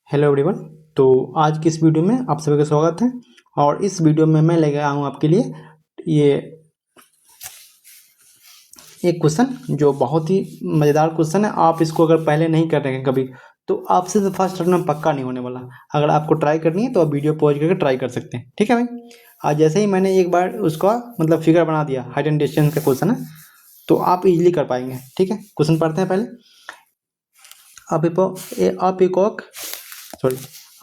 Hello everyone. तो आज की इस वीडियो में आप सभी का स्वागत है। और इस वीडियो में मैं लेके आया हूँ आपके लिए ये एक क्वेश्चन जो बहुत ही मज़ेदार क्वेश्चन है। आप इसको अगर पहले नहीं कर रहे हैं कभी, तो आपसे तो फर्स्ट अटेम्प्ट में पक्का नहीं होने वाला। अगर आपको ट्राई करनी है तो आप वीडियो पॉज करके ट्राई कर सकते हैं, ठीक है भाई। आज जैसे ही मैंने एक बार उसका मतलब फिगर बना दिया, हाइट एंड डिस्टेंस का क्वेश्चन है, तो आप इजीली कर पाएंगे, ठीक है। क्वेश्चन पढ़ते हैं पहले।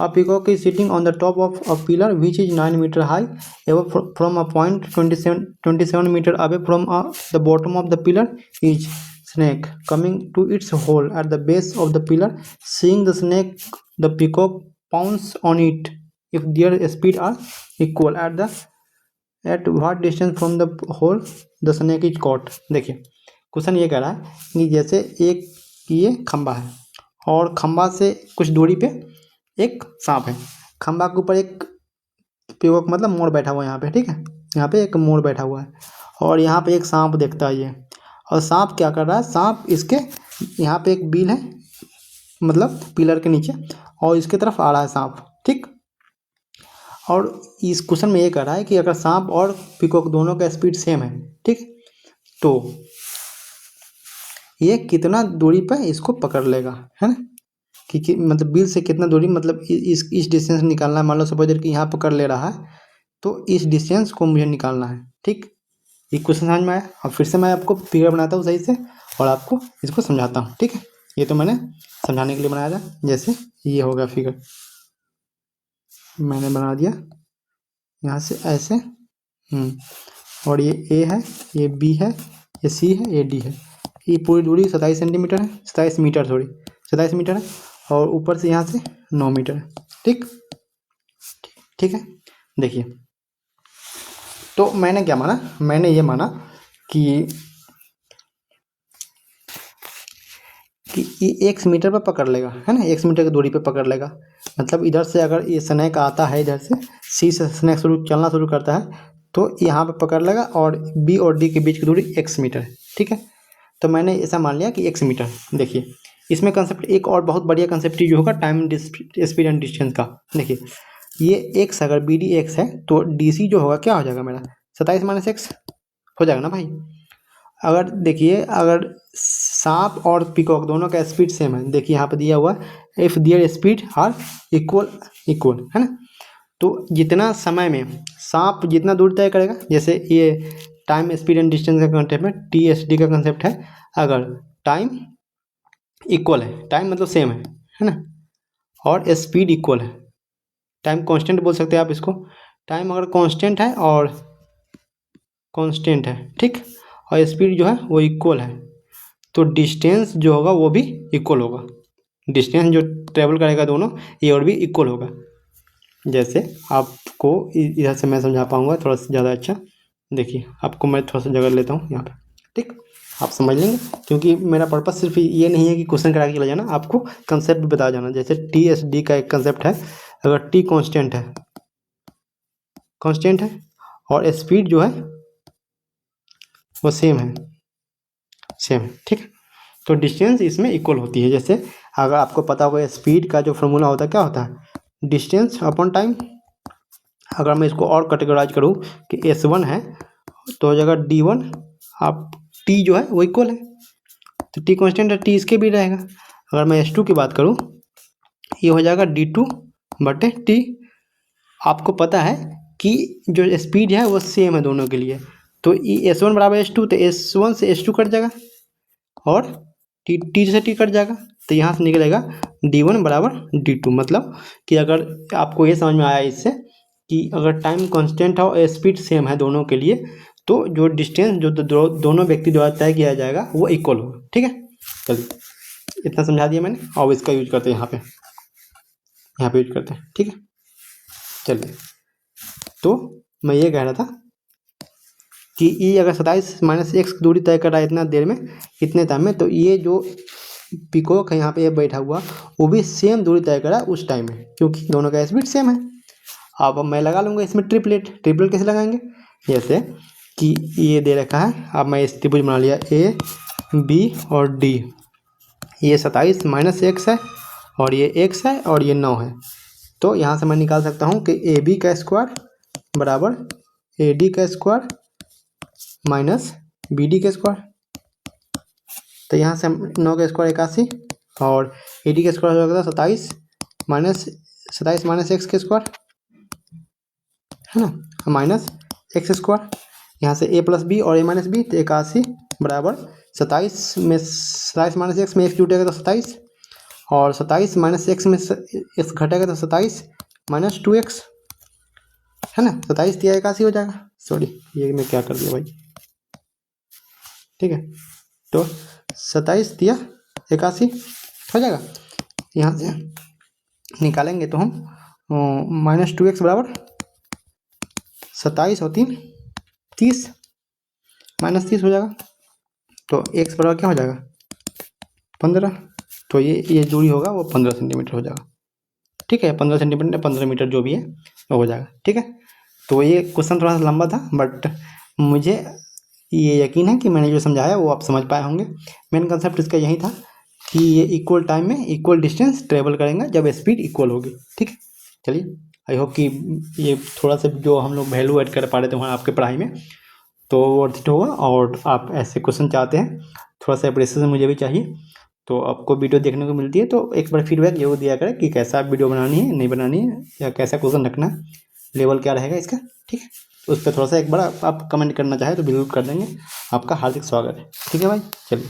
A peacock is sitting on the top of a pillar which is 9 meter high above from a point 27 meter away from the bottom of the pillar is snake coming to its hole at the base of the pillar. Seeing the snake, the peacock pounce on it if their speed are equal. At what distance from the hole the snake is caught. देखिए question ये कह रहा है कि जैसे एक ये खंबा है और खंबा से कुछ दूरी पे एक सांप है। खंबा के ऊपर एक पीकॉक मतलब मोर बैठा हुआ है यहाँ पे, ठीक है। यहाँ पे एक मोर बैठा हुआ है और यहाँ पे एक सांप देखता है ये। और सांप क्या कर रहा है, सांप इसके यहाँ पे एक बिल है मतलब पिलर के नीचे, और इसके तरफ आ रहा है सांप, ठीक। और इस क्वेश्चन में ये कह रहा है कि अगर सांप और पीकॉक दोनों का स्पीड सेम है, ठीक, तो ये कितना दूरी पर इसको पकड़ लेगा, है ना। कि मतलब बिल से कितना दूरी, मतलब इस डिस्टेंस निकालना है। मान लो सपोज कि यहाँ पकड़ ले रहा है तो इस डिस्टेंस को मुझे निकालना है, ठीक। ये क्वेश्चन समझ में आया। अब फिर से मैं आपको फिगर बनाता हूँ सही से और आपको इसको समझाता हूँ, ठीक है। ये तो मैंने समझाने के लिए बनाया था। जैसे ये होगा फिगर, मैंने बना दिया यहाँ से ऐसे, और ये ए है, ये बी है, ये सी है, ये डी है। ये पूरी दूरी 27 सेंटीमीटर है, 27 मीटर, सॉरी 27 मीटर है। और ऊपर से यहाँ से 9 मीटर है, ठीक ठीक है। देखिए तो मैंने क्या माना, मैंने ये माना कि ये 1 मीटर पर पकड़ लेगा, है ना। 1 मीटर की दूरी पे पकड़ लेगा। मतलब इधर से अगर ये स्नैक आता है, इधर से सी से स्नैक चलना शुरू करता है तो यहाँ पे पकड़ लेगा, और बी और डी के बीच की दूरी x मीटर है, ठीक है। तो मैंने ऐसा मान लिया कि x मीटर। देखिए इसमें कंसेप्ट एक और बहुत बढ़िया कंसेप्ट जो होगा टाइम स्पीड एंड डिस्टेंस का। देखिए ये x अगर बी डी एक्स है तो डी सी जो होगा क्या हो जाएगा मेरा, 27 माइनस एक्स हो जाएगा ना भाई। अगर देखिए अगर सांप और पीकॉक दोनों का स्पीड सेम है, देखिए यहाँ पे दिया हुआ है if their speed are equal, है ना। तो जितना समय में सांप जितना दूर तय करेगा, जैसे ये टाइम स्पीड एंड डिस्टेंस का कंसेप्ट है, TSD का कंसेप्ट है। अगर टाइम इक्वल है, टाइम मतलब सेम है ना, और स्पीड इक्वल है, टाइम कांस्टेंट बोल सकते हैं आप इसको। टाइम अगर कांस्टेंट है और कांस्टेंट है, ठीक, और स्पीड जो है वो इक्वल है, तो डिस्टेंस जो होगा वो भी इक्वल होगा। डिस्टेंस जो ट्रेवल करेगा दोनों ये और भी इक्वल होगा। जैसे आपको इधर से मैं समझा पाऊँगा थोड़ा सा ज़्यादा अच्छा। देखिए आपको मैं थोड़ा सा जगह लेता हूँ यहाँ पे, ठीक, आप समझ लेंगे। क्योंकि मेरा पर्पस सिर्फ ये नहीं है कि क्वेश्चन करा के चला जाना, आपको कंसेप्ट बताया जाना। जैसे TSD का एक कंसेप्ट है, अगर T कांस्टेंट है और स्पीड जो है वो सेम है, ठीक है, तो डिस्टेंस इसमें इक्वल होती है। जैसे अगर आपको पता होगा स्पीड का जो फॉर्मूला होता है क्या होता है, डिस्टेंस अपॉन टाइम। अगर मैं इसको और कैटेगराइज करूँ कि S1 है तो हो जाएगा D1, आप T जो है वो इक्वल है तो T कांस्टेंट है, T इसके भी रहेगा। अगर मैं S2 की बात करूँ ये हो जाएगा D2/T। आपको पता है कि जो स्पीड है वो सेम है दोनों के लिए, तो S1 बराबर S2, तो S1 से S2 कट जाएगा और T से T कट जाएगा, तो यहाँ से निकलेगा D1 बराबर D2। मतलब कि अगर आपको ये समझ में आया इससे कि अगर टाइम कांस्टेंट है और स्पीड सेम है दोनों के लिए, तो जो डिस्टेंस जो दोनों व्यक्ति द्वारा तय किया जाएगा वो इक्वल होगा, ठीक है। चलिए इतना समझा दिया मैंने, और इसका यूज करते हैं यहाँ पे यूज करते हैं, ठीक है। चलिए तो मैं ये कह रहा था कि ये अगर 27 माइनस एक्स दूरी तय कर रहा है इतना देर में, इतने टाइम में, तो ये जो पीकॉक है यहाँ पे ये बैठा हुआ वो भी सेम दूरी तय कर रहा है उस टाइम में, क्योंकि दोनों का स्पीड सेम है। अब मैं लगा लूँगा इसमें ट्रिपलेट कैसे लगाएंगे, जैसे कि ये दे रखा है। अब मैं इस त्रिभुज बना लिया A B और D। ये 27 माइनस एक्स है और ये x है और ये 9 है। तो यहाँ से मैं निकाल सकता हूँ कि ए बी का स्क्वायर बराबर ए डी का स्क्वायर माइनस बी डी का स्क्वायर। तो यहाँ से हम 9 का स्क्वायर 81 और ए डी का स्क्वायर हो जाएगा 27 माइनस एक्स का स्क्वायर है ना, माइनस एक्स स्क्वायर। यहाँ से ए प्लस बी और ए माइनस बी, तो 81 बराबर 27 माइनस एक्स में एक्स जुटेगा तो 27 और 27 माइनस एक्स में एक्स घटेगा तो 27 माइनस 2x है ना। 27 दिया 81 हो जाएगा। सॉरी ये मैं क्या कर दिया भाई, ठीक है। तो 27 दिया 81 हो जाएगा। यहाँ से निकालेंगे तो हम माइनस 2x बराबर 27 और 3 30 माइनस 30 हो जाएगा। तो x बराबर क्या हो जाएगा 15। तो ये दूरी होगा वो 15 सेंटीमीटर हो जाएगा, ठीक है। 15 सेंटीमीटर 15 मीटर जो भी है वो हो जाएगा, ठीक है। तो ये क्वेश्चन थोड़ा सा लंबा था, बट मुझे ये यकीन है कि मैंने जो समझाया वो आप समझ पाए होंगे। मेन कंसेप्ट इसका यही था कि ये इक्वल टाइम में इक्वल डिस्टेंस ट्रेवल करेंगे जब स्पीड इक्वल होगी, ठीक है। चलिए, आई होप कि ये थोड़ा सा जो हम लोग वैल्यू ऐड कर पा रहे थे वहाँ आपके पढ़ाई में, तो वर्थ इट होगा। और आप ऐसे क्वेश्चन चाहते हैं, थोड़ा सा अप्रिसिएशन मुझे भी चाहिए, तो आपको वीडियो देखने को मिलती है तो एक बार फीडबैक जरूर दिया करें कि कैसा वीडियो बनानी है, नहीं बनानी है, या कैसा क्वेश्चन रखना है, लेवल क्या रहेगा इसका, ठीक है। उस पर थोड़ा सा एक बार आप कमेंट करना चाहे तो बिल्कुल कर देंगे। आपका हार्दिक स्वागत है, ठीक है भाई। चलिए।